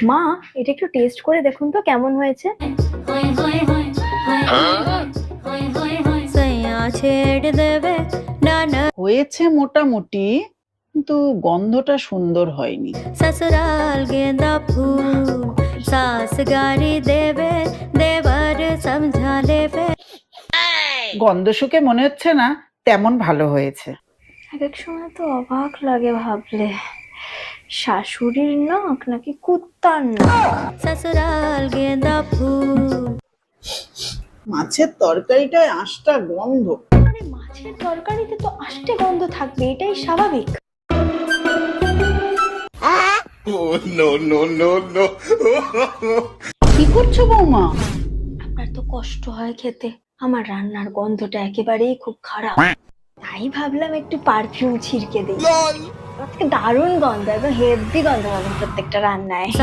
মা, এটা একটু টেস্ট করে দেখুন তো কেমন হয়েছে। হয়েছে মোটামুটি, কিন্তু গন্ধটা সুন্দর হয়নি। ससुराल गेंदा फूल सास गारी देवे देवर समझा लेवे। গন্ধ শুকে মনে হচ্ছে না তেমন ভালো হয়েছে। এক এক সময় তো অবাক লাগে ভাবলে, শাশুড়ির নাক নাকি কুত্তার নাক। ससुराल गेंदा फूल। মাছের তরকারিটায় আঁশটা গন্ধ। আরে মাছের তরকারিতে তো আষ্টে গন্ধ থাকবে, এটাই স্বাভাবিক। কি করছো বৌমা? আপনার তো কষ্ট হয় খেতে, আমার রান্নার গন্ধটা একেবারেই খুব খারাপ, তাই ভাবলাম একটু পারফিউম ছিড়কে দিই। আজকে দারুণ গন্ধ, একদম হেভি গন্ধ পাবেন প্রত্যেকটা রান্নায়।